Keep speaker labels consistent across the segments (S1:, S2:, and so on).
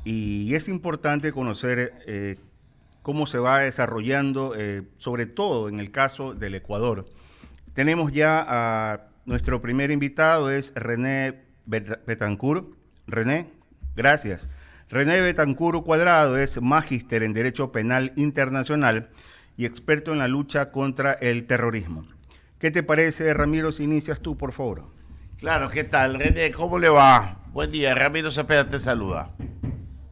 S1: y es importante conocer cómo se va desarrollando, sobre todo en el caso del Ecuador. Tenemos ya a nuestro primer invitado, es René Betancourt. René, gracias. René Betancourt Cuadrado es magíster en Derecho Penal Internacional y experto en la lucha contra el terrorismo. ¿Qué te parece, Ramiro, si inicias tú, por favor?
S2: Claro, ¿qué tal, René? ¿Cómo le va? Buen día, Ramiro Cepeda te saluda.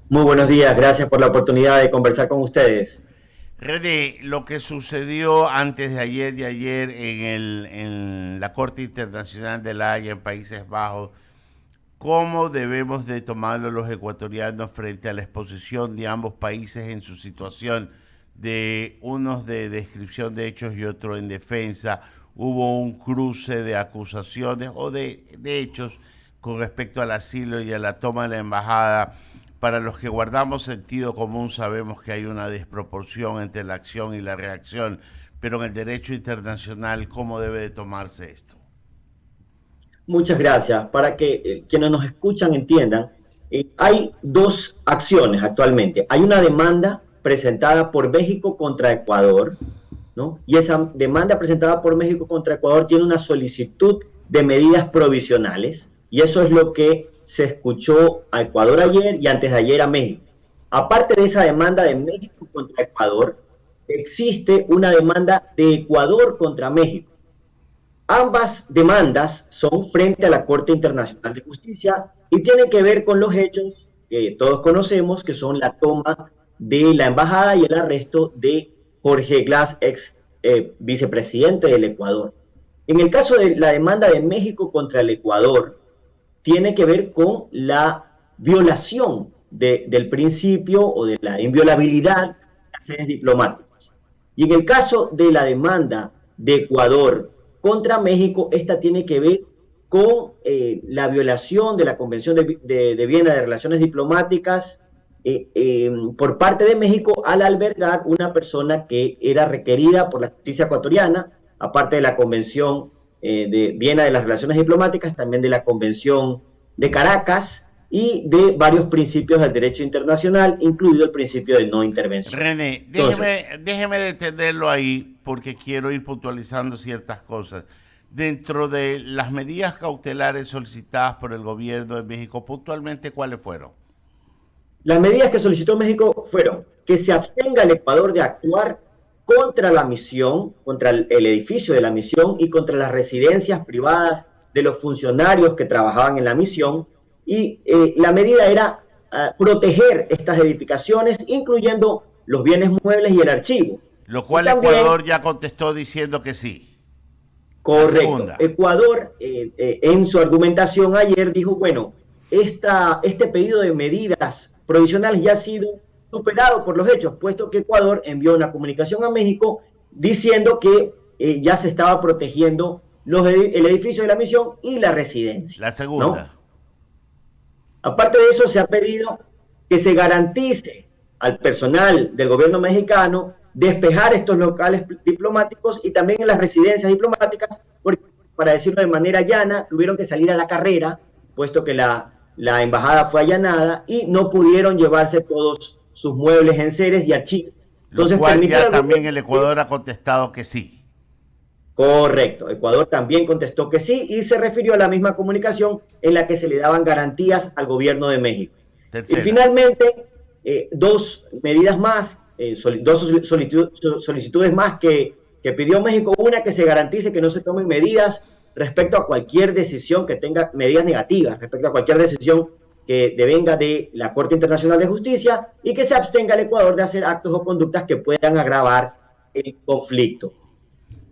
S3: Muy buenos días, gracias por la oportunidad de conversar con ustedes.
S2: René, lo que sucedió antes de ayer y ayer en la Corte Internacional de La Haya en Países Bajos, ¿cómo debemos de tomarlo los ecuatorianos frente a la exposición de ambos países en su situación, de unos de descripción de hechos y otros en defensa? Hubo un cruce de acusaciones o de hechos con respecto al asilo y a la toma de la embajada. Para los que guardamos sentido común sabemos que hay una desproporción entre la acción y la reacción, pero en el derecho internacional, ¿cómo debe de tomarse esto?
S3: Muchas gracias. Para que quienes nos escuchan entiendan, hay dos acciones actualmente. Hay una demanda presentada por México contra Ecuador, ¿no? Y esa demanda presentada por México contra Ecuador tiene una solicitud de medidas provisionales, y eso es lo que se escuchó a Ecuador ayer y antes de ayer a México. Aparte de esa demanda de México contra Ecuador, existe una demanda de Ecuador contra México. Ambas demandas son frente a la Corte Internacional de Justicia y tienen que ver con los hechos que todos conocemos, que son la toma de la embajada y el arresto de Jorge Glass, ex vicepresidente del Ecuador. En el caso de la demanda de México contra el Ecuador, tiene que ver con la violación del principio o de la inviolabilidad de las sedes diplomáticas. Y en el caso de la demanda de Ecuador contra México, esta tiene que ver con la violación de la Convención de Viena de Relaciones Diplomáticas por parte de México al albergar una persona que era requerida por la justicia ecuatoriana, aparte de la Convención de Viena de las Relaciones Diplomáticas, también de la Convención de Caracas y de varios principios del derecho internacional, incluido el principio de no intervención.
S2: René, déjeme detenerlo ahí porque quiero ir puntualizando ciertas cosas. Dentro de las medidas cautelares solicitadas por el gobierno de México, puntualmente, ¿cuáles fueron?
S3: Las medidas que solicitó México fueron que se abstenga el Ecuador de actuar contra la misión, contra el edificio de la misión y contra las residencias privadas de los funcionarios que trabajaban en la misión, y la medida era proteger estas edificaciones, incluyendo los bienes muebles y el archivo.
S2: Lo cual
S3: también,
S2: Ecuador ya contestó diciendo que sí.
S3: Correcto. Ecuador, en su argumentación ayer, dijo, bueno, este pedido de medidas provisionales ya ha sido superado por los hechos, puesto que Ecuador envió una comunicación a México diciendo que ya se estaba protegiendo el edificio de la misión y la residencia.
S2: La segunda.
S3: ¿No? Aparte de eso, se ha pedido que se garantice al personal del gobierno mexicano despejar estos locales diplomáticos y también en las residencias diplomáticas, porque, para decirlo de manera llana, tuvieron que salir a la carrera, puesto que la embajada fue allanada y no pudieron llevarse todos sus muebles, enseres y archivos.
S2: Entonces, lo cual ya también el Ecuador ha contestado que sí.
S3: Correcto, Ecuador también contestó que sí y se refirió a la misma comunicación en la que se le daban garantías al gobierno de México. Tercera. Y finalmente, dos medidas más, dos solicitudes más que pidió México. Una, que se garantice que no se tomen medidas respecto a cualquier decisión que tenga medidas negativas, respecto a cualquier decisión que devenga de la Corte Internacional de Justicia, y que se abstenga el Ecuador de hacer actos o conductas que puedan agravar el conflicto.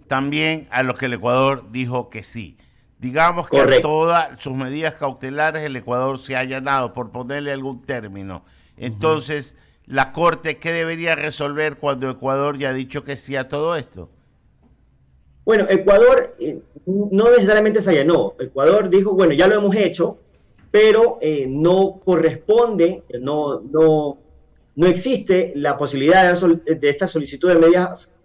S2: También a lo que el Ecuador dijo que sí. Digamos que
S3: Correcto.
S2: a todas sus medidas cautelares el Ecuador se ha allanado, por ponerle algún término. Entonces, ¿la Corte qué debería resolver cuando Ecuador ya ha dicho que sí a todo esto?
S3: Bueno, Ecuador no necesariamente se allanó. Ecuador dijo, bueno, ya lo hemos hecho, pero no corresponde, no existe la posibilidad de esta solicitud de medidas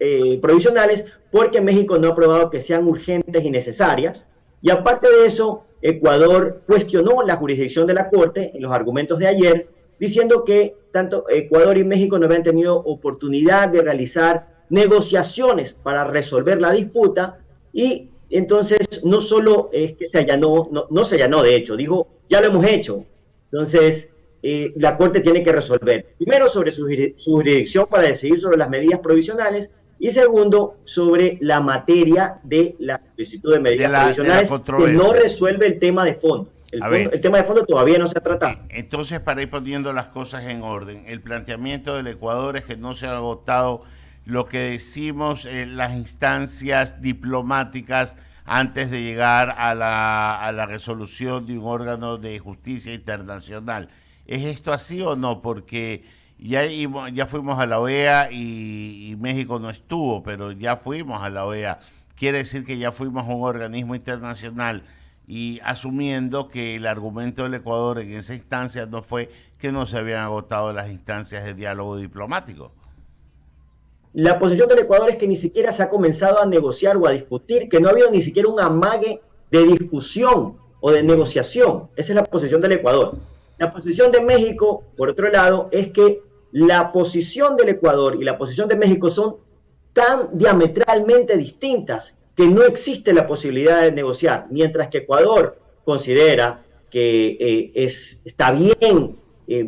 S3: provisionales, porque México no ha aprobado que sean urgentes y necesarias. Y aparte de eso, Ecuador cuestionó la jurisdicción de la Corte en los argumentos de ayer, diciendo que tanto Ecuador y México no habían tenido oportunidad de realizar negociaciones para resolver la disputa, y entonces no solo es que se allanó, no se allanó, de hecho, dijo, ya lo hemos hecho. Entonces, la Corte tiene que resolver, primero, sobre su jurisdicción para decidir sobre las medidas provisionales, y segundo, sobre la materia de la solicitud de medidas provisionales, que no resuelve el tema de fondo. El tema de fondo todavía no se ha tratado.
S2: Entonces, para ir poniendo las cosas en orden, el planteamiento del Ecuador es que no se ha agotado lo que decimos las instancias diplomáticas antes de llegar a la resolución de un órgano de justicia internacional. ¿Es esto así o no? Porque ya fuimos a la OEA y México no estuvo, pero ya fuimos a la OEA. Quiere decir que ya fuimos a un organismo internacional, y asumiendo que el argumento del Ecuador en esa instancia no fue que no se habían agotado las instancias de diálogo diplomático.
S3: La posición del Ecuador es que ni siquiera se ha comenzado a negociar o a discutir, que no ha habido ni siquiera un amague de discusión o de negociación. Esa es la posición del Ecuador. La posición de México, por otro lado, es que la posición del Ecuador y la posición de México son tan diametralmente distintas que no existe la posibilidad de negociar, mientras que Ecuador considera que está bien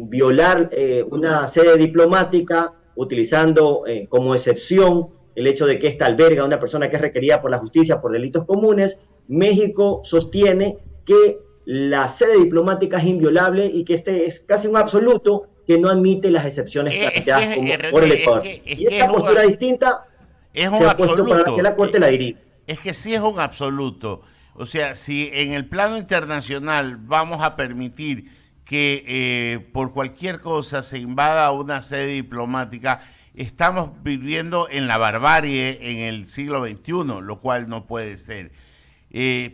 S3: violar una sede diplomática utilizando como excepción el hecho de que esta alberga a una persona que es requerida por la justicia por delitos comunes. México sostiene que la sede diplomática es inviolable y que este es casi un absoluto que no admite las excepciones planteadas por el Ecuador. Y esta postura distinta se ha puesto para que la Corte la dirija.
S2: Es que sí es un absoluto. O sea, si en el plano internacional vamos a permitir que por cualquier cosa se invada una sede diplomática, estamos viviendo en la barbarie en el siglo XXI, lo cual no puede ser.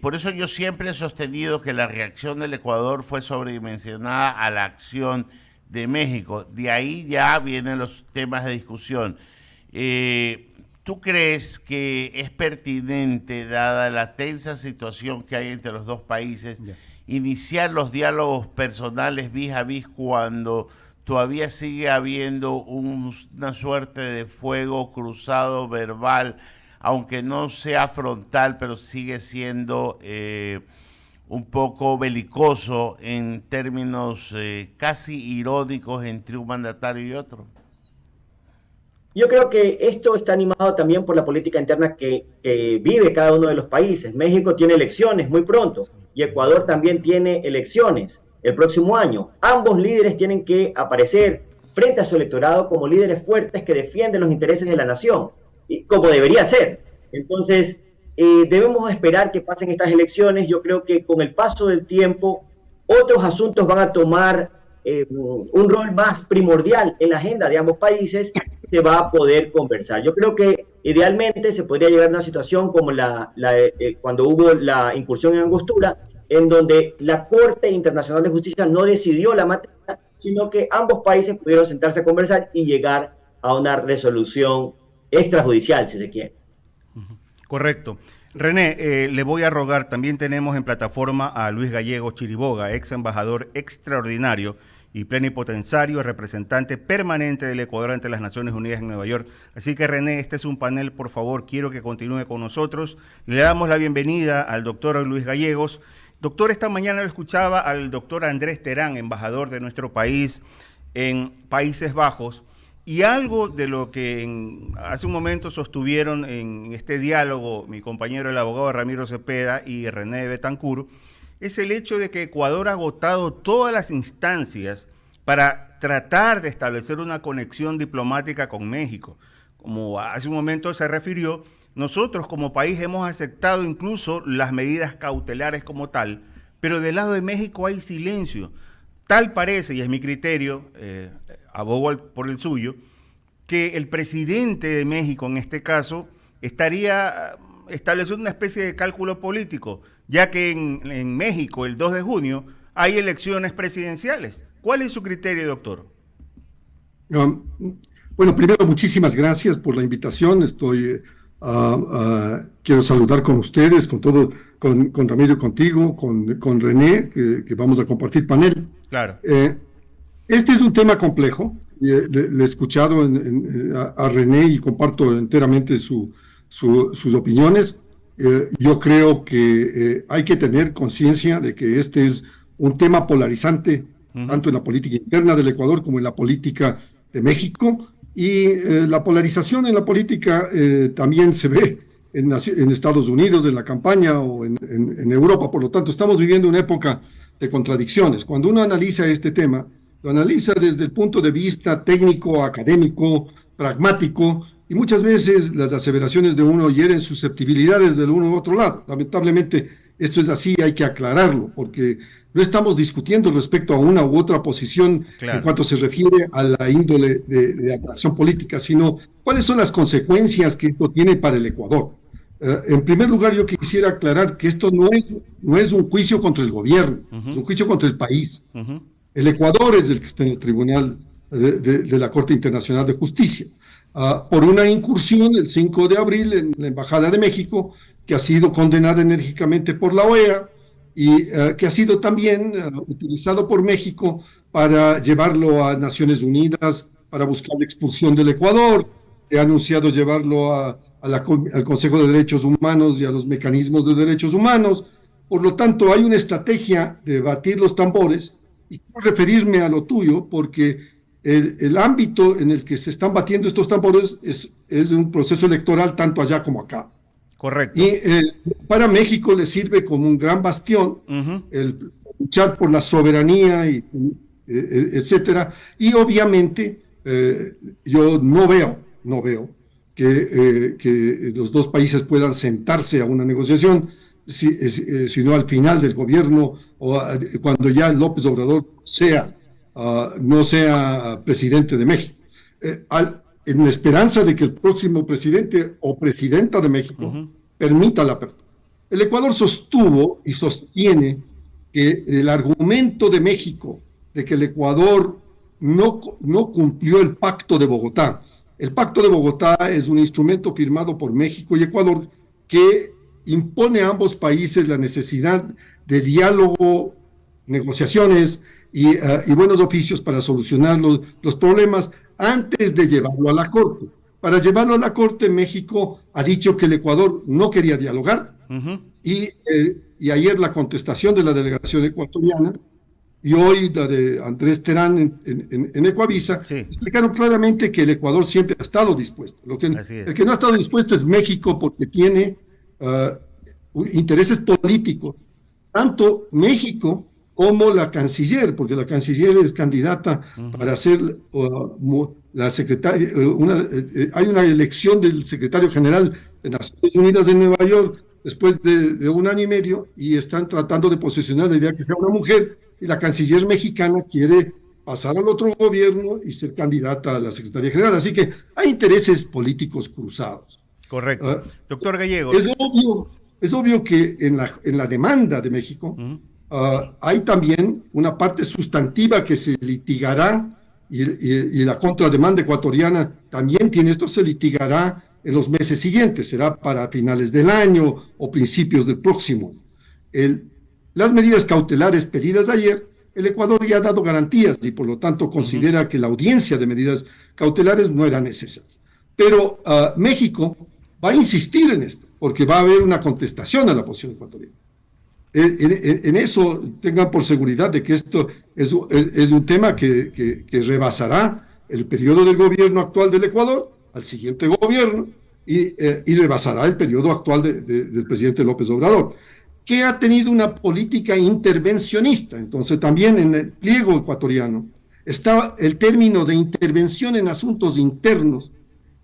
S2: Por eso yo siempre he sostenido que la reacción del Ecuador fue sobredimensionada a la acción de México. De ahí ya vienen los temas de discusión. ¿Tú crees que es pertinente, dada la tensa situación que hay entre los dos países, iniciar los diálogos personales vis a vis cuando todavía sigue habiendo una suerte de fuego cruzado verbal, aunque no sea frontal, pero sigue siendo un poco belicoso en términos casi irónicos entre un mandatario y otro?
S3: Yo creo que esto está animado también por la política interna que vive cada uno de los países. México tiene elecciones muy pronto y Ecuador también tiene elecciones el próximo año. Ambos líderes tienen que aparecer frente a su electorado como líderes fuertes que defienden los intereses de la nación, y como debería ser. Entonces, debemos esperar que pasen estas elecciones. Yo creo que con el paso del tiempo, otros asuntos van a tomar un rol más primordial en la agenda de ambos países. Se va a poder conversar. Yo creo que idealmente se podría llegar a una situación como cuando hubo la incursión en Angostura, en donde la Corte Internacional de Justicia no decidió la materia, sino que ambos países pudieron sentarse a conversar y llegar a una resolución extrajudicial, si se quiere.
S1: Correcto. René, le voy a rogar, también tenemos en plataforma a Luis Gallegos Chiriboga, ex embajador extraordinario y plenipotenciario, representante permanente del Ecuador ante las Naciones Unidas en Nueva York. Así que, René, este es un panel, por favor, quiero que continúe con nosotros. Le damos la bienvenida al doctor Luis Gallegos. Doctor, esta mañana lo escuchaba al doctor Andrés Terán, embajador de nuestro país en Países Bajos, y algo de lo que hace un momento sostuvieron en este diálogo mi compañero el abogado Ramiro Cepeda y René Betancur, es el hecho de que Ecuador ha agotado todas las instancias para tratar de establecer una conexión diplomática con México. Como hace un momento se refirió, nosotros como país hemos aceptado incluso las medidas cautelares como tal, pero del lado de México hay silencio. Tal parece, y es mi criterio, abogo por el suyo, que el presidente de México en este caso estaría estableciendo una especie de cálculo político, ya que en México el 2 de junio hay elecciones presidenciales. ¿Cuál es su criterio, doctor?
S4: Bueno, primero, muchísimas gracias por la invitación. Quiero saludar con ustedes, con Ramiro, contigo, con René, que vamos a compartir panel.
S1: Claro.
S4: Este es un tema complejo. Le he escuchado a René y comparto enteramente sus opiniones. Yo creo que hay que tener conciencia de que este es un tema polarizante, tanto en la política interna del Ecuador como en la política de México. Y la polarización en la política también se ve en Estados Unidos, en la campaña o en Europa. Por lo tanto, estamos viviendo una época de contradicciones. Cuando uno analiza este tema, lo analiza desde el punto de vista técnico, académico, pragmático, y muchas veces las aseveraciones de uno hieren susceptibilidades del uno u otro lado. Lamentablemente, esto es así, hay que aclararlo, porque no estamos discutiendo respecto a una u otra posición en cuanto se refiere a la índole de atracción política, sino cuáles son las consecuencias que esto tiene para el Ecuador. En primer lugar, yo quisiera aclarar que esto no es un juicio contra el gobierno, es un juicio contra el país. El Ecuador es el que está en el Tribunal de la Corte Internacional de Justicia, por una incursión el 5 de abril en la Embajada de México, que ha sido condenada enérgicamente por la OEA y que ha sido también utilizado por México para llevarlo a Naciones Unidas, para buscar la expulsión del Ecuador. Ha anunciado llevarlo al Consejo de Derechos Humanos y a los mecanismos de derechos humanos. Por lo tanto, hay una estrategia de batir los tambores. Y quiero referirme a lo tuyo, porque el ámbito en el que se están batiendo estos tambores es un proceso electoral tanto allá como acá.
S1: Correcto.
S4: Y para México le sirve como un gran bastión el luchar por la soberanía, etcétera. Y obviamente yo no veo que los dos países puedan sentarse a una negociación, sino al final del gobierno o cuando ya López Obrador no sea presidente de México. En la esperanza de que el próximo presidente o presidenta de México permita la apertura. El Ecuador sostuvo y sostiene que el argumento de México de que el Ecuador no cumplió el Pacto de Bogotá. El Pacto de Bogotá es un instrumento firmado por México y Ecuador que impone a ambos países la necesidad de diálogo, negociaciones y buenos oficios para solucionar los problemas antes de llevarlo a la Corte. Para llevarlo a la Corte, México ha dicho que el Ecuador no quería dialogar y ayer la contestación de la delegación ecuatoriana y hoy la de Andrés Terán en Ecuavisa, explicaron claramente que el Ecuador siempre ha estado dispuesto. El que no ha estado dispuesto es México porque tiene intereses políticos, tanto México como la canciller, porque la canciller es candidata para ser la secretaria, hay una elección del secretario general de Naciones Unidas en Nueva York después de un año y medio y están tratando de posicionar la idea que sea una mujer y la canciller mexicana quiere pasar al otro gobierno y ser candidata a la secretaría general. Así que hay intereses políticos cruzados.
S1: Correcto. Doctor Gallego.
S4: Es obvio que en la demanda de México hay también una parte sustantiva que se litigará y la contrademanda ecuatoriana también tiene esto, se litigará en los meses siguientes, será para finales del año o principios del próximo. Las medidas cautelares pedidas ayer, el Ecuador ya ha dado garantías y por lo tanto considera que la audiencia de medidas cautelares no era necesaria. Pero México va a insistir en esto, porque va a haber una contestación a la posición ecuatoriana. En eso tengan por seguridad de que esto es un tema que rebasará el periodo del gobierno actual del Ecuador al siguiente gobierno y rebasará el periodo actual del presidente López Obrador, que ha tenido una política intervencionista. Entonces también en el pliego ecuatoriano está el término de intervención en asuntos internos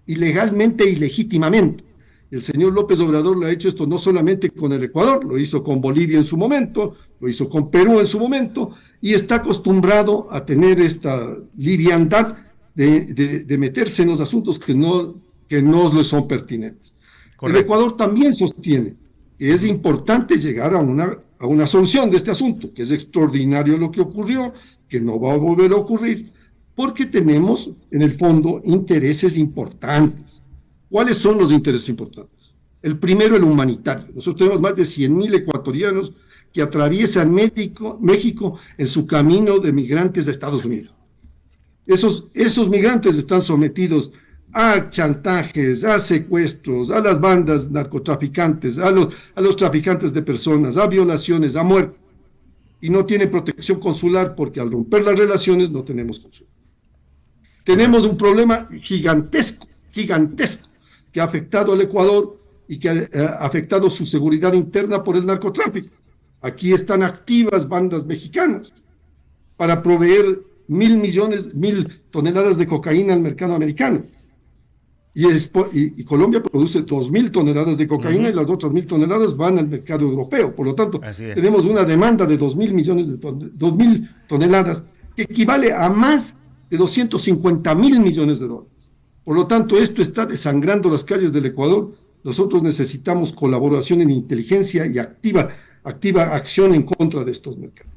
S4: ilegalmente y legítimamente. El señor López Obrador lo ha hecho esto no solamente con el Ecuador, lo hizo con Bolivia en su momento, lo hizo con Perú en su momento, y está acostumbrado a tener esta liviandad de meterse en los asuntos que no le son pertinentes. Correcto. El Ecuador también sostiene que es importante llegar a una solución de este asunto, que es extraordinario lo que ocurrió, que no va a volver a ocurrir, porque tenemos en el fondo intereses importantes. ¿Cuáles son los intereses importantes? El primero, el humanitario. Nosotros tenemos más de 100,000 ecuatorianos que atraviesan México en su camino de migrantes a Estados Unidos. Esos migrantes están sometidos a chantajes, a secuestros, a las bandas narcotraficantes, a los traficantes de personas, a violaciones, a muerte. Y no tienen protección consular porque al romper las relaciones no tenemos consular. Tenemos un problema gigantesco, que ha afectado al Ecuador y que ha afectado su seguridad interna por el narcotráfico. Aquí están activas bandas mexicanas para proveer 1.000 toneladas de cocaína al mercado americano. Y Colombia produce 2.000 toneladas de cocaína y las otras 1.000 toneladas van al mercado europeo. Por lo tanto, tenemos una demanda de 2.000 toneladas que equivale a más de 250.000 millones de dólares. Por lo tanto, esto está desangrando las calles del Ecuador. Nosotros necesitamos colaboración en inteligencia y activa acción en contra de estos mercados.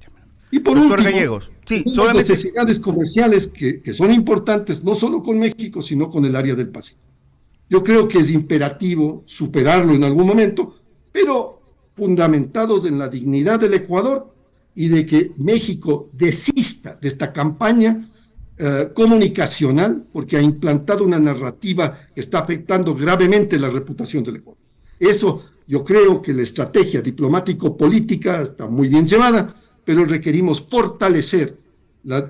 S4: Y por
S1: Doctor
S4: último,
S1: Gallegos, sí,
S4: solamente necesidades comerciales que son importantes, no solo con México, sino con el área del Pacífico. Yo creo que es imperativo superarlo en algún momento, pero fundamentados en la dignidad del Ecuador y de que México desista de esta campaña comunicacional, porque ha implantado una narrativa que está afectando gravemente la reputación del Ecuador. Eso, yo creo que la estrategia diplomático-política está muy bien llevada, pero requerimos fortalecer la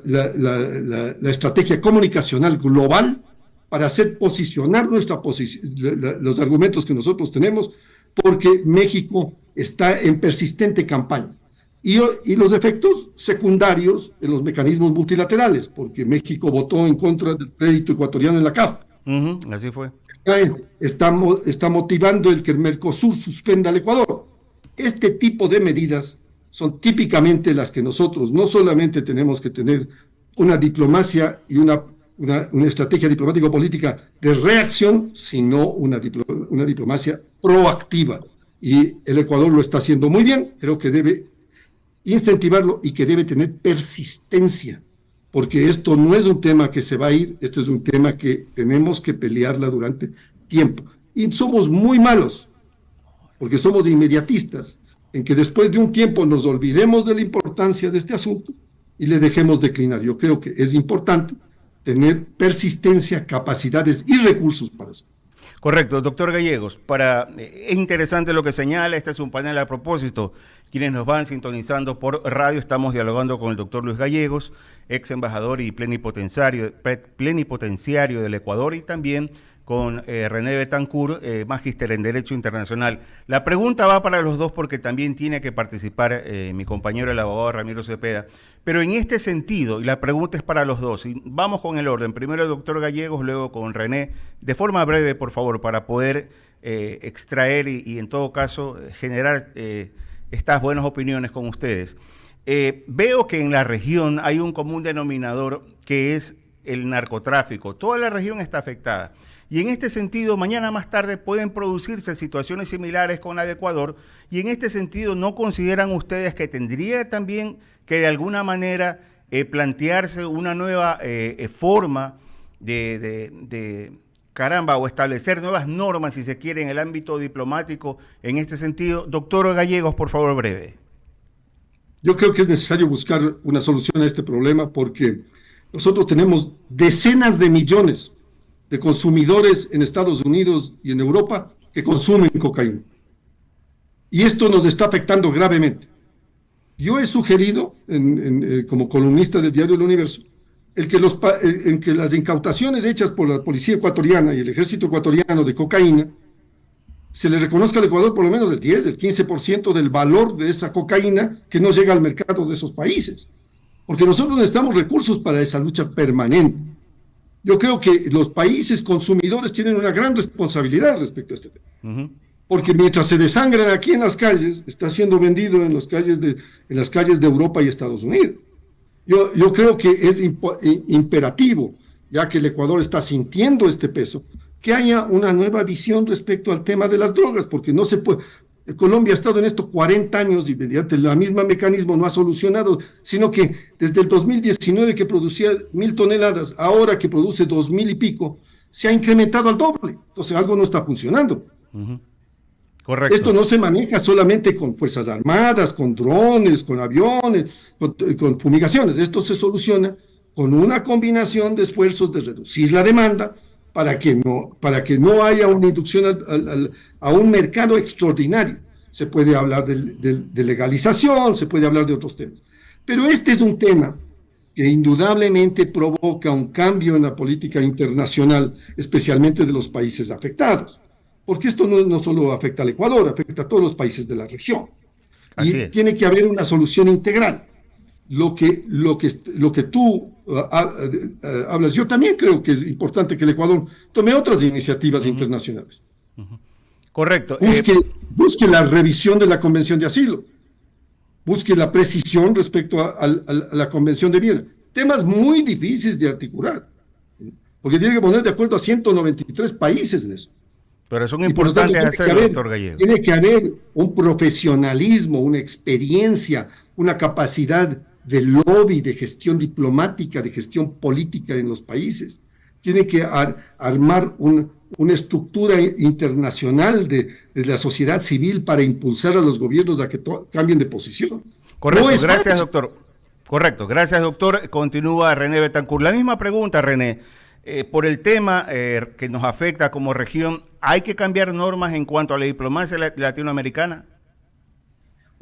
S4: estrategia comunicacional global para hacer posicionar los argumentos que nosotros tenemos, porque México está en persistente campaña. Y los efectos secundarios en los mecanismos multilaterales, porque México votó en contra del crédito ecuatoriano en la CAF.
S1: Así fue.
S4: Está motivando el que el Mercosur suspenda al Ecuador. Este tipo de medidas son típicamente las que nosotros no solamente tenemos que tener una diplomacia y una estrategia diplomático-política de reacción, sino una diplomacia proactiva. Y el Ecuador lo está haciendo muy bien, creo que debe incentivarlo y que debe tener persistencia, porque esto no es un tema que se va a ir, esto es un tema que tenemos que pelearla durante tiempo. Y somos muy malos, porque somos inmediatistas, en que después de un tiempo nos olvidemos de la importancia de este asunto y le dejemos declinar. Yo creo que es importante tener persistencia, capacidades y recursos para eso.
S1: Correcto, doctor Gallegos. Es interesante lo que señala, este es un panel a propósito. Quienes nos van sintonizando por radio, estamos dialogando con el doctor Luis Gallegos, ex embajador y plenipotenciario del Ecuador, y también con René Betancourt, magíster en Derecho Internacional. La pregunta va para los dos porque también tiene que participar mi compañero el abogado Ramiro Cepeda. Pero en este sentido, y la pregunta es para los dos, y vamos con el orden, primero el doctor Gallegos, luego con René, de forma breve, por favor, para poder extraer y en todo caso generar estas buenas opiniones con ustedes. Veo que en la región hay un común denominador que es el narcotráfico. Toda la región está afectada. Y en este sentido, mañana más tarde pueden producirse situaciones similares con la de Ecuador. Y en este sentido, ¿no consideran ustedes que tendría también que de alguna manera plantearse una nueva forma o establecer nuevas normas, si se quiere, en el ámbito diplomático en este sentido? Doctor Gallegos, por favor, breve.
S4: Yo creo que es necesario buscar una solución a este problema porque nosotros tenemos decenas de millones de consumidores en Estados Unidos y en Europa que consumen cocaína. Y esto nos está afectando gravemente. Yo he sugerido, como columnista del diario El Universo, en que las incautaciones hechas por la policía ecuatoriana y el ejército ecuatoriano de cocaína se le reconozca al Ecuador por lo menos el 10, el 15% del valor de esa cocaína que no llega al mercado de esos países. Porque nosotros necesitamos recursos para esa lucha permanente. Yo creo que los países consumidores tienen una gran responsabilidad respecto a este tema. Porque mientras se desangran aquí en las calles, está siendo vendido en las calles de Europa y Estados Unidos. Yo creo que es imperativo, ya que el Ecuador está sintiendo este peso, que haya una nueva visión respecto al tema de las drogas, porque no se puede. Colombia ha estado en esto 40 años y mediante el mismo mecanismo no ha solucionado, sino que desde el 2019 que producía 1.000 toneladas, ahora que produce 2.000 y pico, se ha incrementado al doble. Entonces algo no está funcionando.
S1: Correcto.
S4: Esto no se maneja solamente con fuerzas armadas, con drones, con aviones, con fumigaciones. Esto se soluciona con una combinación de esfuerzos de reducir la demanda para que no haya una inducción a un mercado extraordinario. Se puede hablar de legalización, se puede hablar de otros temas. Pero este es un tema que indudablemente provoca un cambio en la política internacional, especialmente de los países afectados. Porque esto no solo afecta al Ecuador, afecta a todos los países de la región. Y tiene que haber una solución integral. Lo que tú hablas, yo también creo que es importante que el Ecuador tome otras iniciativas internacionales.
S1: Correcto.
S4: Busque la revisión de la Convención de Asilo, busque la precisión respecto a la Convención de Viena. Temas muy difíciles de articular, porque tiene que poner de acuerdo a 193 países en eso.
S1: Pero son importantes hacerlo, doctor Gallego.
S4: Tiene que haber un profesionalismo, una experiencia, una capacidad de lobby, de gestión diplomática, de gestión política en los países. Tiene que armar una estructura internacional de la sociedad civil para impulsar a los gobiernos a que cambien de posición.
S1: Correcto, gracias, doctor. Correcto, gracias, doctor. Continúa René Betancourt. La misma pregunta, René. Por el tema que nos afecta como región, ¿hay que cambiar normas en cuanto a la diplomacia latinoamericana?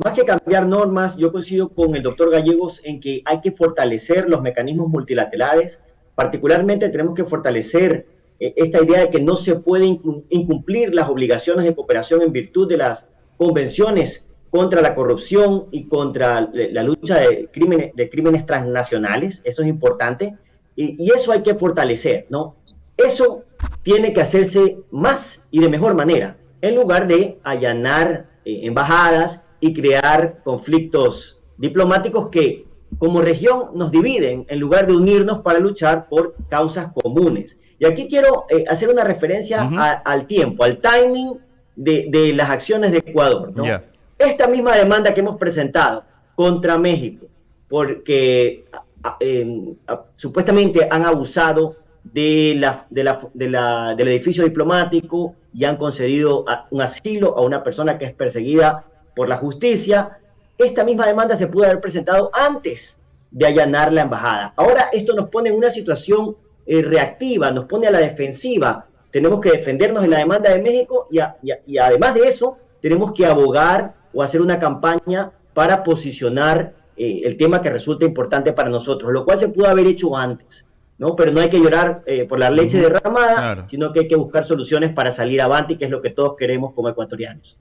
S3: Más que cambiar normas, yo coincido con el doctor Gallegos en que hay que fortalecer los mecanismos multilaterales. Particularmente tenemos que fortalecer esta idea de que no se puede incumplir las obligaciones de cooperación en virtud de las convenciones contra la corrupción y contra la lucha de crímenes transnacionales. Eso es importante. Y eso hay que fortalecer, ¿no? Eso tiene que hacerse más y de mejor manera, en lugar de allanar embajadas y crear conflictos diplomáticos que como región nos dividen, en lugar de unirnos para luchar por causas comunes. Y aquí quiero hacer una referencia al tiempo, al timing de las acciones de Ecuador, ¿no? Yeah. Esta misma demanda que hemos presentado contra México, porque supuestamente han abusado del edificio diplomático y han concedido un asilo a una persona que es perseguida por la justicia. Esta misma demanda se pudo haber presentado antes de allanar la embajada. Ahora esto nos pone en una situación reactiva, nos pone a la defensiva. Tenemos que defendernos de la demanda de México y además de eso tenemos que abogar o hacer una campaña para posicionar el tema que resulta importante para nosotros, lo cual se pudo haber hecho antes, ¿no? Pero no hay que llorar por la leche derramada, claro, sino que hay que buscar soluciones para salir avante, que es lo que todos queremos como ecuatorianos.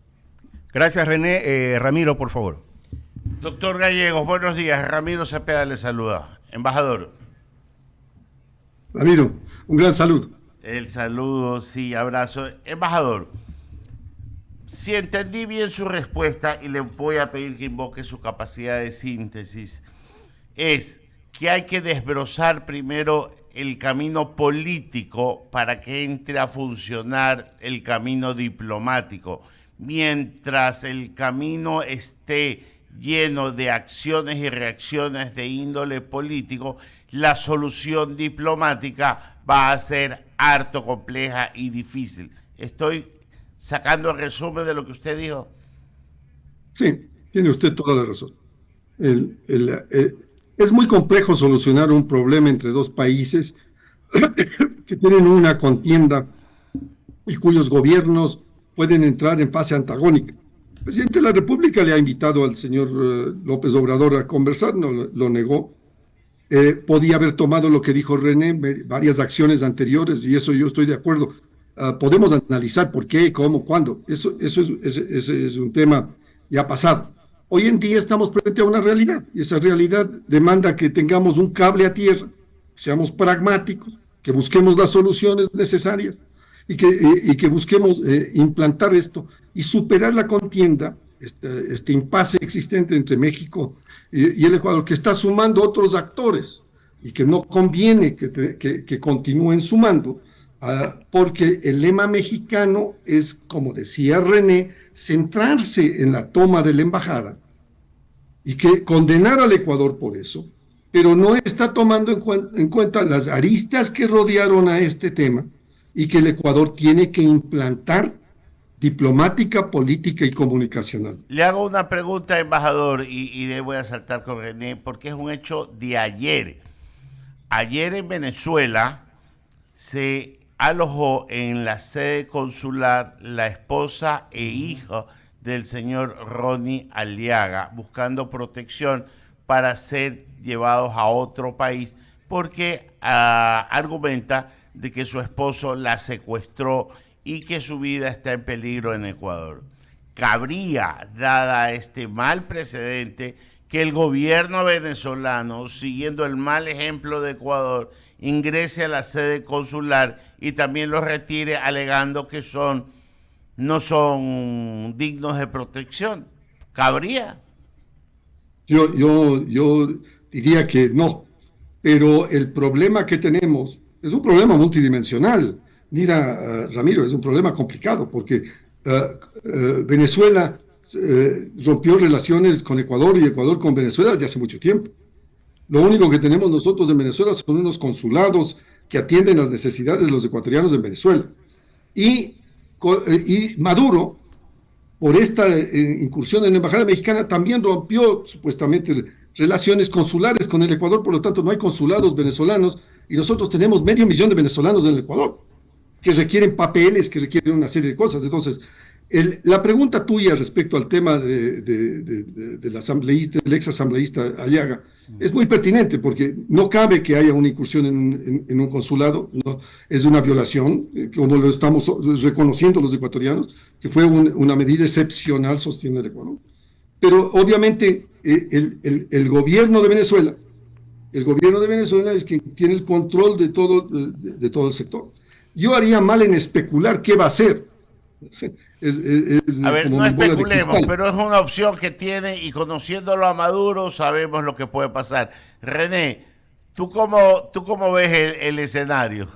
S1: Gracias, René. Ramiro, por favor.
S2: Doctor Gallegos, buenos días. Ramiro Cepeda le saluda. Embajador.
S4: Ramiro, un gran saludo.
S2: El saludo, sí, abrazo. Embajador, si entendí bien su respuesta, y le voy a pedir que invoque su capacidad de síntesis, es que hay que desbrozar primero el camino político para que entre a funcionar el camino diplomático. Mientras el camino esté lleno de acciones y reacciones de índole político, la solución diplomática va a ser harto compleja y difícil. Estoy sacando el resumen de lo que usted dijo.
S4: Sí, tiene usted toda la razón. Es muy complejo solucionar un problema entre dos países que tienen una contienda y cuyos gobiernos pueden entrar en fase antagónica. El presidente de la República le ha invitado al señor López Obrador a conversar, no lo negó. Podía haber tomado lo que dijo René, varias acciones anteriores, y eso yo estoy de acuerdo. Podemos analizar por qué, cómo, cuándo. Eso es un tema ya pasado. Hoy en día estamos frente a una realidad, y esa realidad demanda que tengamos un cable a tierra, seamos pragmáticos, que busquemos las soluciones necesarias y que busquemos implantar esto y superar la contienda, este impasse existente entre México y el Ecuador, que está sumando otros actores y que no conviene que continúen sumando, porque el lema mexicano es, como decía René, centrarse en la toma de la embajada y que condenar al Ecuador por eso, pero no está tomando en cuenta las aristas que rodearon a este tema y que el Ecuador tiene que implantar diplomática, política y comunicacional.
S2: Le hago una pregunta, embajador, y le voy a saltar con René, porque es un hecho de ayer. ayer en Venezuela se alojó en la sede consular la esposa e hija del señor Ronnie Aliaga, buscando protección para ser llevados a otro país, porque argumenta de que su esposo la secuestró y que su vida está en peligro en Ecuador. Cabría, dada este mal precedente, que el gobierno venezolano, siguiendo el mal ejemplo de Ecuador, ingrese a la sede consular y también los retire, alegando que no son dignos de protección. ¿Cabría?
S4: Yo diría que no, pero el problema que tenemos es un problema multidimensional. Mira, Ramiro, es un problema complicado porque Venezuela rompió relaciones con Ecuador y Ecuador con Venezuela desde hace mucho tiempo. Lo único que tenemos nosotros en Venezuela son unos consulados que atienden las necesidades de los ecuatorianos en Venezuela. Y Maduro, por esta incursión en la embajada mexicana, también rompió supuestamente relaciones consulares con el Ecuador, por lo tanto no hay consulados venezolanos y nosotros tenemos 500.000 de venezolanos en el Ecuador que requieren papeles, que requieren una serie de cosas. Entonces, la pregunta tuya respecto al tema del asambleísta, del ex asambleísta Aliaga, es muy pertinente porque no cabe que haya una incursión en un consulado, ¿no? Es una violación, como lo estamos reconociendo los ecuatorianos, que fue una medida excepcional, sostiene el Ecuador. Pero obviamente el gobierno de Venezuela, es quien tiene el control de todo el sector. Yo haría mal en especular qué va a hacer.
S2: A ver, no especulemos, pero es una opción que tiene y conociéndolo a Maduro sabemos lo que puede pasar. René, ¿tú cómo ves el escenario?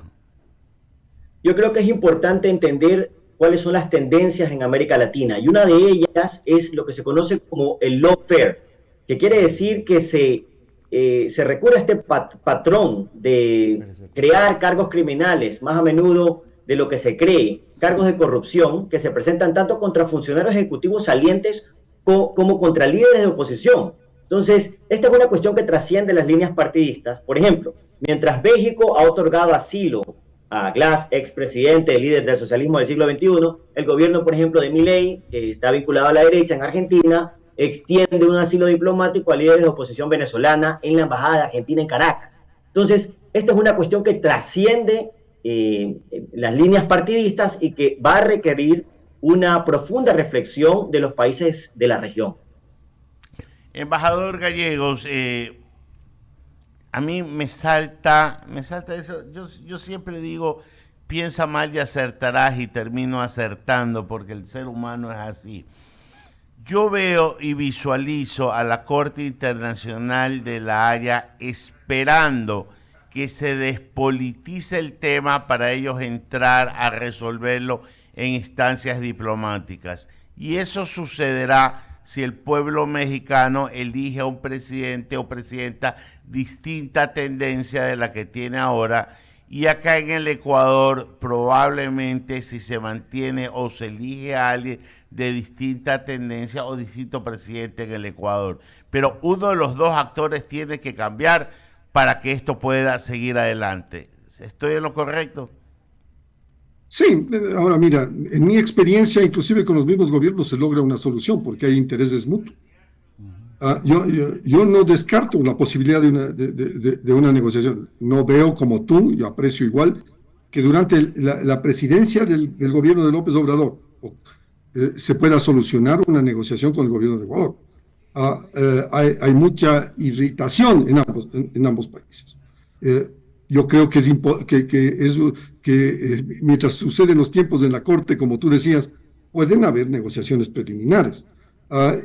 S3: Yo creo que es importante entender cuáles son las tendencias en América Latina y una de ellas es lo que se conoce como el lawfare, que quiere decir que se recurre a este patrón de crear cargos criminales, más a menudo de lo que se cree, cargos de corrupción que se presentan tanto contra funcionarios ejecutivos salientes como contra líderes de oposición. Entonces, esta es una cuestión que trasciende las líneas partidistas. Por ejemplo, mientras México ha otorgado asilo a Glass, expresidente, líder del socialismo del siglo XXI, el gobierno, por ejemplo, de Milei, que está vinculado a la derecha en Argentina, extiende un asilo diplomático a líderes de oposición venezolana en la Embajada de Argentina en Caracas. Entonces, esta es una cuestión que trasciende las líneas partidistas y que va a requerir una profunda reflexión de los países de la región.
S2: Embajador Gallegos, a mí me salta eso. Yo siempre digo, piensa mal y acertarás, y termino acertando porque el ser humano es así. Yo veo y visualizo a la Corte Internacional de La Haya esperando que se despolitice el tema para ellos entrar a resolverlo en instancias diplomáticas. Y eso sucederá si el pueblo mexicano elige a un presidente o presidenta distinta tendencia de la que tiene ahora. Y acá en el Ecuador, probablemente si se mantiene o se elige a alguien de distinta tendencia o distinto presidente en el Ecuador. Pero uno de los dos actores tiene que cambiar para que esto pueda seguir adelante. ¿Estoy en lo correcto?
S4: Sí, ahora mira, en mi experiencia, inclusive con los mismos gobiernos se logra una solución porque hay intereses mutuos. Yo no descarto la posibilidad de una negociación. No veo como tú, yo aprecio igual, que durante la presidencia del gobierno de López Obrador se pueda solucionar una negociación con el gobierno de Ecuador. Hay mucha irritación en ambos países. Yo creo que mientras suceden los tiempos en la Corte, como tú decías, pueden haber negociaciones preliminares.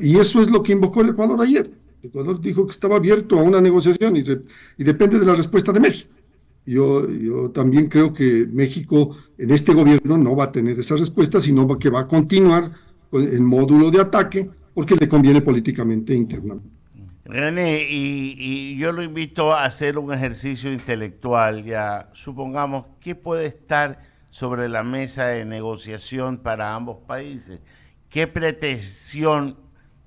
S4: Y eso es lo que invocó el Ecuador ayer. El Ecuador dijo que estaba abierto a una negociación y depende de la respuesta de México. Yo también creo que México en este gobierno no va a tener esa respuesta, sino que va a continuar en módulo de ataque porque le conviene políticamente internamente.
S2: René, y yo lo invito a hacer un ejercicio intelectual. Ya supongamos qué puede estar sobre la mesa de negociación para ambos países. ¿Qué pretensión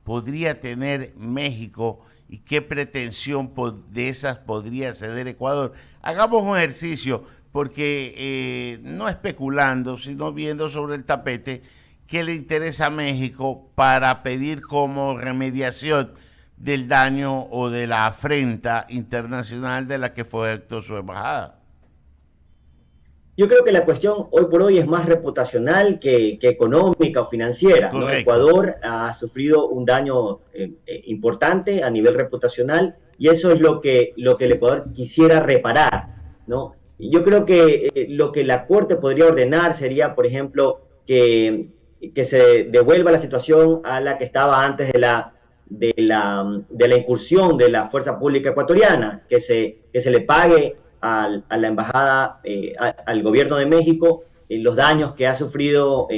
S2: podría tener México y qué pretensión de esas podría ceder Ecuador. Hagamos un ejercicio, porque no especulando, sino viendo sobre el tapete qué le interesa a México para pedir como remediación del daño o de la afrenta internacional de la que fue objeto su embajada.
S3: Yo creo que la cuestión hoy por hoy es más reputacional que económica o financiera, ¿no? Ecuador ha sufrido un daño importante a nivel reputacional y eso es lo que el Ecuador quisiera reparar, ¿no? Y yo creo que lo que la Corte podría ordenar sería, por ejemplo, que se devuelva la situación a la que estaba antes de la incursión de la fuerza pública ecuatoriana, que se le pague a la embajada, al gobierno de México, los daños que ha sufrido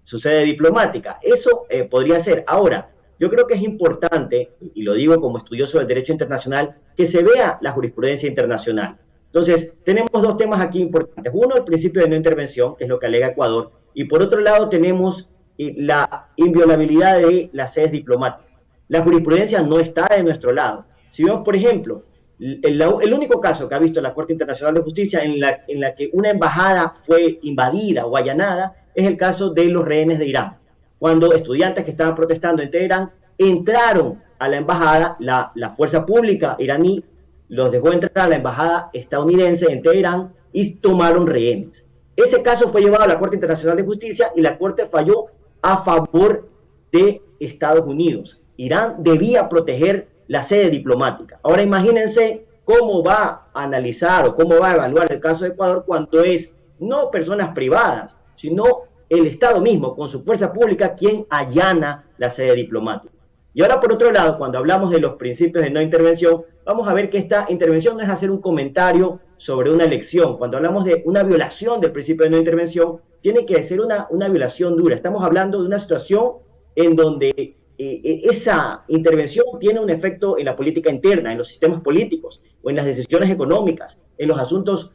S3: su sede diplomática. Eso podría ser. Ahora, yo creo que es importante, y lo digo como estudioso del derecho internacional, que se vea la jurisprudencia internacional. Entonces, tenemos dos temas aquí importantes. Uno, el principio de no intervención, que es lo que alega Ecuador, y por otro lado tenemos la inviolabilidad de las sedes diplomáticas. La jurisprudencia no está de nuestro lado. Si vemos, por ejemplo, el único caso que ha visto la Corte Internacional de Justicia en la que una embajada fue invadida o allanada es el caso de los rehenes de Irán. Cuando estudiantes que estaban protestando en Teherán entraron a la embajada, la fuerza pública iraní los dejó entrar a la embajada estadounidense en Teherán y tomaron rehenes. Ese caso fue llevado a la Corte Internacional de Justicia y la Corte falló a favor de Estados Unidos. Irán debía proteger la sede diplomática. Ahora imagínense cómo va a analizar o cómo va a evaluar el caso de Ecuador cuando es no personas privadas, sino el Estado mismo, con su fuerza pública, quien allana la sede diplomática. Y ahora, por otro lado, cuando hablamos de los principios de no intervención, vamos a ver que esta intervención no es hacer un comentario sobre una elección. Cuando hablamos de una violación del principio de no intervención, tiene que ser una violación dura. Estamos hablando de una situación en donde esa intervención tiene un efecto en la política interna, en los sistemas políticos, o en las decisiones económicas, en los asuntos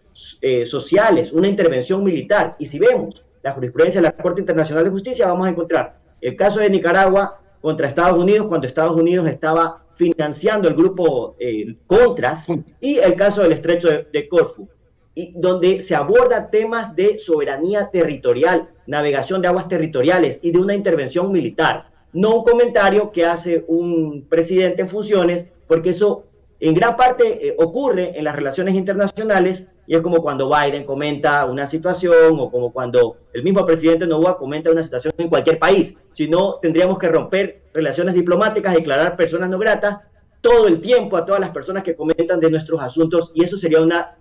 S3: sociales, una intervención militar. Y si vemos la jurisprudencia de la Corte Internacional de Justicia, vamos a encontrar el caso de Nicaragua contra Estados Unidos, cuando Estados Unidos estaba financiando el grupo Contras, y el caso del estrecho de Corfú, y donde se aborda temas de soberanía territorial, navegación de aguas territoriales y de una intervención militar. No un comentario que hace un presidente en funciones, porque eso en gran parte ocurre en las relaciones internacionales, y es como cuando Biden comenta una situación, o como cuando el mismo presidente Noboa comenta una situación en cualquier país. Si no, tendríamos que romper relaciones diplomáticas, declarar personas no gratas todo el tiempo a todas las personas que comentan de nuestros asuntos, y eso sería una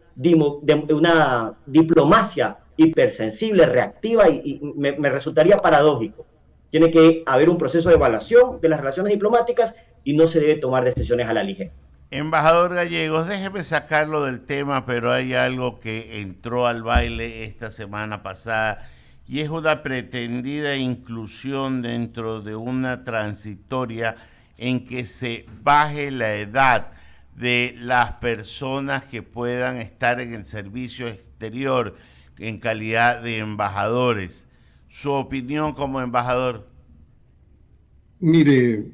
S3: diplomacia hipersensible, reactiva, y me resultaría paradójico. Tiene que haber un proceso de evaluación de las relaciones diplomáticas y no se debe tomar decisiones a la ligera.
S2: Embajador Gallegos, déjeme sacarlo del tema, pero hay algo que entró al baile esta semana pasada y es una pretendida inclusión dentro de una transitoria en que se baje la edad de las personas que puedan estar en el servicio exterior en calidad de embajadores. ¿Su opinión como embajador?
S4: Mire,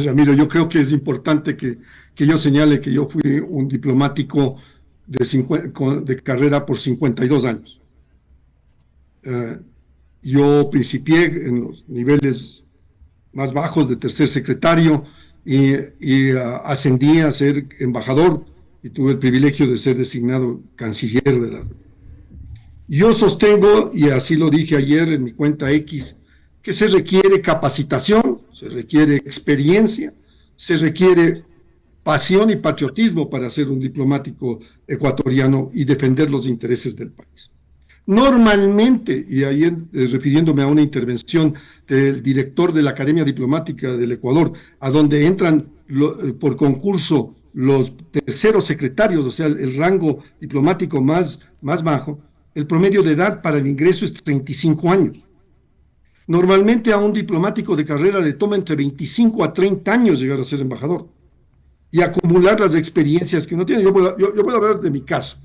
S4: Ramiro, yo creo que es importante que yo señale que yo fui un diplomático de carrera por 52 años. Yo principié en los niveles más bajos de tercer secretario y ascendí a ser embajador y tuve el privilegio de ser designado canciller de la República. Yo sostengo, y así lo dije ayer en mi cuenta X, que se requiere capacitación, se requiere experiencia, se requiere pasión y patriotismo para ser un diplomático ecuatoriano y defender los intereses del país. Normalmente, y ahí refiriéndome a una intervención del director de la Academia Diplomática del Ecuador, a donde entran por concurso los terceros secretarios, o sea, el rango diplomático más bajo, el promedio de edad para el ingreso es 35 años. Normalmente a un diplomático de carrera le toma entre 25 a 30 años llegar a ser embajador y acumular las experiencias que uno tiene. Yo puedo hablar de mi caso.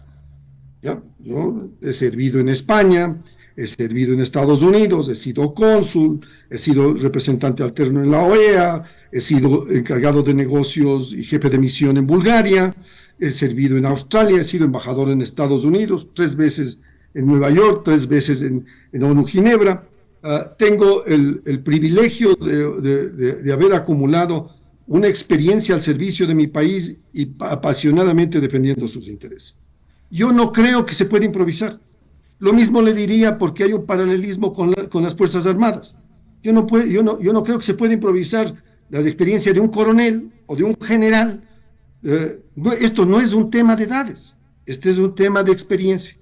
S4: ¿Ya? Yo he servido en España, he servido en Estados Unidos, he sido cónsul, he sido representante alterno en la OEA, he sido encargado de negocios y jefe de misión en Bulgaria, he servido en Australia, he sido embajador en Estados Unidos, 3 veces en Nueva York, 3 veces en ONU Ginebra. Tengo el privilegio de haber acumulado una experiencia al servicio de mi país y apasionadamente defendiendo sus intereses. Yo no creo que se pueda improvisar. Lo mismo le diría porque hay un paralelismo con las Fuerzas Armadas. Yo no creo que se pueda improvisar la experiencia de un coronel o de un general. Esto no es un tema de edades, este es un tema de experiencia.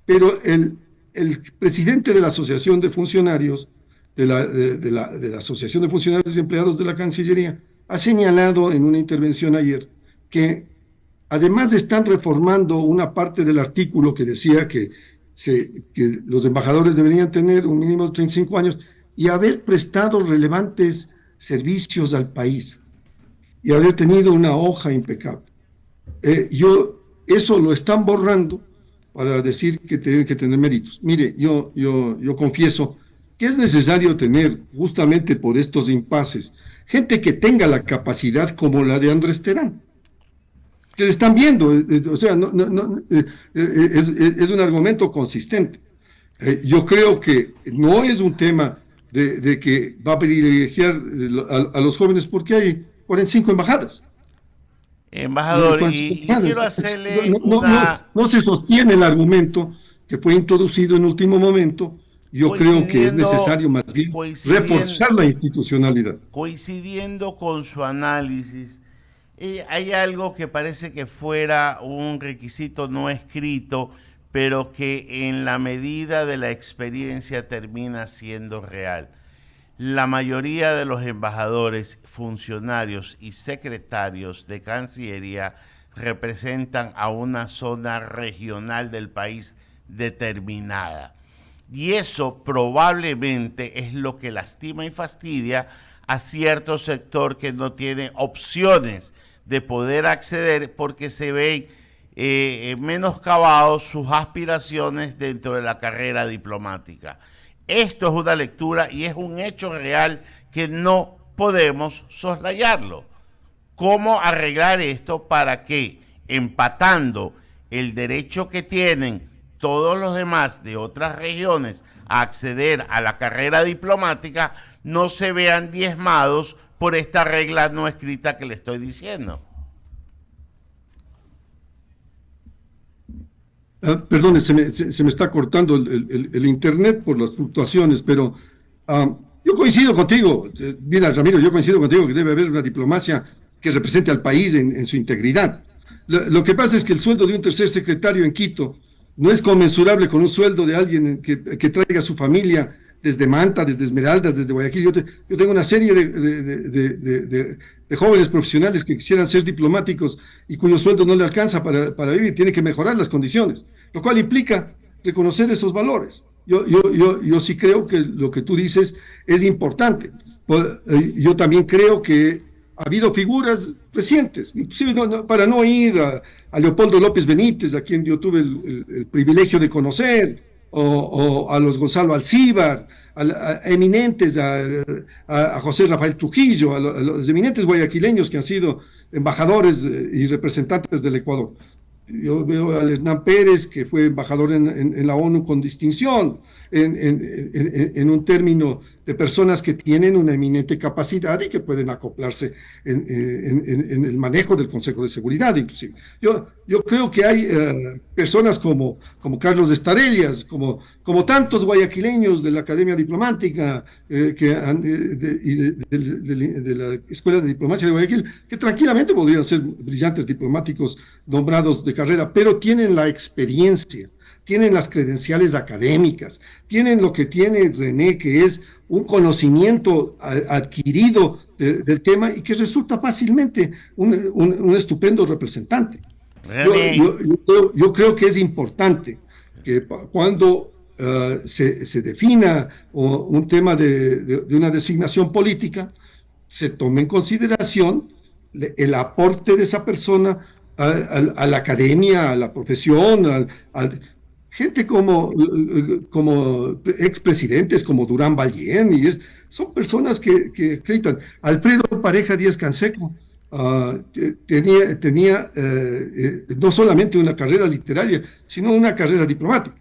S4: Pero el presidente de la Asociación de Funcionarios, de la Asociación de Funcionarios y Empleados de la Cancillería, ha señalado en una intervención ayer que además están reformando una parte del artículo que decía que los embajadores deberían tener un mínimo de 35 años y haber prestado relevantes servicios al país y haber tenido una hoja impecable. Eso lo están borrando para decir que tienen que tener méritos. Mire, yo confieso que es necesario tener, justamente por estos impases, gente que tenga la capacidad como la de Andrés Terán. Que están viendo, o sea, es un argumento consistente. Yo creo que no es un tema de que va a privilegiar a los jóvenes porque hay 45 embajadas.
S2: Embajador, y quiero hacerle
S4: no se sostiene el argumento que fue introducido en último momento. Yo creo que es necesario más bien reforzar la institucionalidad.
S2: Coincidiendo con su análisis, hay algo que parece que fuera un requisito no escrito, pero que en la medida de la experiencia termina siendo real. La mayoría de los embajadores, funcionarios y secretarios de Cancillería representan a una zona regional del país determinada. Y eso probablemente es lo que lastima y fastidia a cierto sector que no tiene opciones de poder acceder porque se ven menoscabados sus aspiraciones dentro de la carrera diplomática. Esto es una lectura y es un hecho real que no podemos soslayarlo. ¿Cómo arreglar esto para que, empatando el derecho que tienen todos los demás de otras regiones a acceder a la carrera diplomática, no se vean diezmados por esta regla no escrita que le estoy diciendo?
S4: Perdone, se me está cortando el internet por las fluctuaciones, pero yo coincido contigo. Mira, Ramiro, yo coincido contigo que debe haber una diplomacia que represente al país en su integridad. Lo que pasa es que el sueldo de un tercer secretario en Quito no es conmensurable con un sueldo de alguien que traiga a su familia desde Manta, desde Esmeraldas, desde Guayaquil. Yo tengo una serie de jóvenes profesionales que quisieran ser diplomáticos y cuyo sueldo no le alcanza para vivir. Tiene que mejorar las condiciones, lo cual implica reconocer esos valores. Yo sí creo que lo que tú dices es importante. Yo también creo que ha habido figuras recientes, inclusive para no ir a Leopoldo López Benítez, a quien yo tuve el privilegio de conocer, o a los Gonzalo Alcíbar, a eminentes, a José Rafael Trujillo, a los eminentes guayaquileños que han sido embajadores y representantes del Ecuador. Yo veo a Hernán Pérez, que fue embajador en la ONU con distinción, en un término de personas que tienen una eminente capacidad y que pueden acoplarse en el manejo del Consejo de Seguridad, inclusive. Yo creo que hay personas como Carlos Estarellas, como tantos guayaquileños de la Academia Diplomática de la Escuela de Diplomacia de Guayaquil, que tranquilamente podrían ser brillantes diplomáticos nombrados de carrera, pero tienen la experiencia, tienen las credenciales académicas, tienen lo que tiene René, que es un conocimiento adquirido del tema y que resulta fácilmente un estupendo representante. Yo creo que es importante que cuando se defina un tema de una designación política, se tome en consideración el aporte de esa persona a la academia, a la profesión, gente como expresidentes, como Durán Ballén, son personas que acreditan. Alfredo Pareja Díaz Canseco tenía no solamente una carrera literaria, sino una carrera diplomática.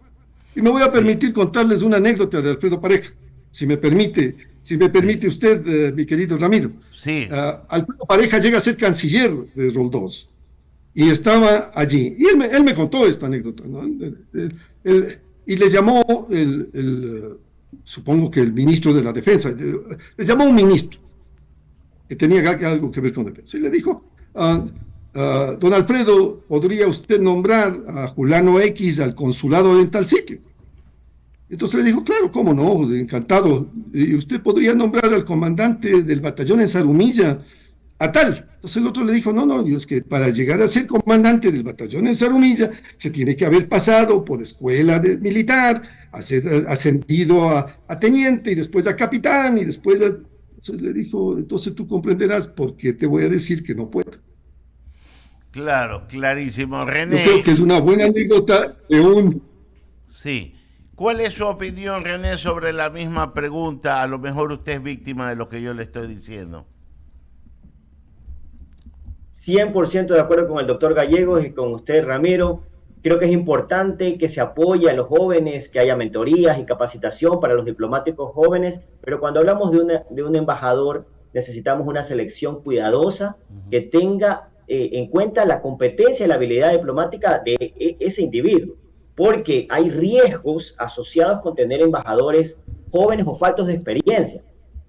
S4: Y me voy a permitir contarles una anécdota de Alfredo Pareja, si me permite usted, mi querido Ramiro.
S2: Sí.
S4: Alfredo Pareja llega a ser canciller de Roldós y estaba allí. Y él me contó esta anécdota, ¿no? Y le llamó supongo que el ministro de la Defensa, le llamó un ministro que tenía algo que ver con defensa. Y le dijo, don Alfredo, ¿podría usted nombrar a Julano X al consulado en tal sitio? Entonces le dijo, claro, cómo no, encantado. Y usted podría nombrar al comandante del batallón en Zarumilla a tal. Entonces el otro le dijo, no, es que para llegar a ser comandante del batallón en Zarumilla se tiene que haber pasado por escuela militar, ascendido a teniente y después a capitán y después Entonces le dijo, entonces tú comprenderás por qué te voy a decir que no puedo.
S2: Claro, clarísimo. René.
S4: Yo creo que es una buena anécdota de un...
S2: Sí. ¿Cuál es su opinión, René, sobre la misma pregunta? A lo mejor usted es víctima de lo que yo le estoy diciendo.
S3: 100% de acuerdo con el doctor Gallegos y con usted, Ramiro. Creo que es importante que se apoye a los jóvenes, que haya mentorías y capacitación para los diplomáticos jóvenes, pero cuando hablamos de un embajador, necesitamos una selección cuidadosa que tenga en cuenta la competencia y la habilidad diplomática de ese individuo, porque hay riesgos asociados con tener embajadores jóvenes o faltos de experiencia,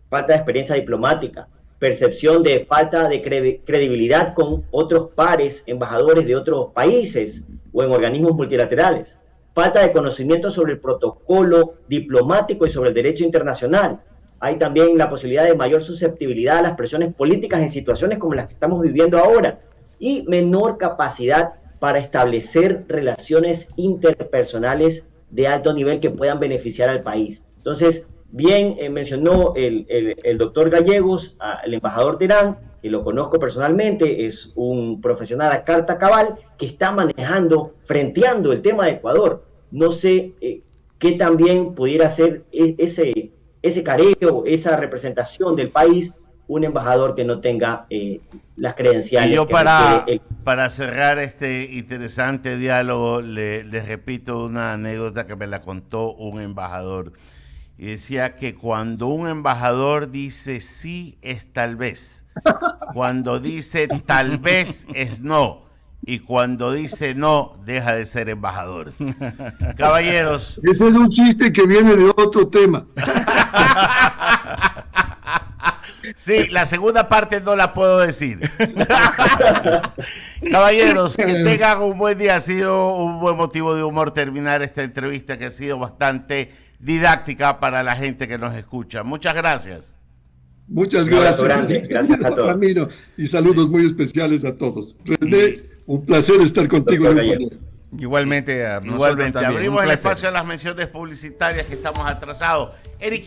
S3: falta de experiencia diplomática, percepción de falta de credibilidad con otros pares, embajadores de otros países o en organismos multilaterales, falta de conocimiento sobre el protocolo diplomático y sobre el derecho internacional. Hay también la posibilidad de mayor susceptibilidad a las presiones políticas en situaciones como las que estamos viviendo ahora y menor capacidad para establecer relaciones interpersonales de alto nivel que puedan beneficiar al país. Entonces, bien mencionó el doctor Gallegos, el embajador Terán, que lo conozco personalmente, es un profesional a carta cabal que está frenteando el tema de Ecuador. No sé qué también pudiera ser ese careo, esa representación del país, un embajador que no tenga las credenciales.
S2: Y yo para cerrar este interesante diálogo, les repito una anécdota que me la contó un embajador. Y decía que cuando un embajador dice sí es tal vez, cuando dice tal vez es no, y cuando dice no, deja de ser embajador. Caballeros.
S4: Ese es un chiste que viene de otro tema.
S2: Sí, la segunda parte no la puedo decir. Caballeros, que tengan un buen día. Ha sido un buen motivo de humor terminar esta entrevista que ha sido bastante didáctica para la gente que nos escucha. Muchas gracias.
S4: Muchas gracias.
S3: Gracias a todos.
S4: Ramiro, y saludos muy especiales a todos. René, un placer estar contigo.
S1: Igualmente,
S2: Abrimos el espacio a las menciones publicitarias que estamos atrasados. Eric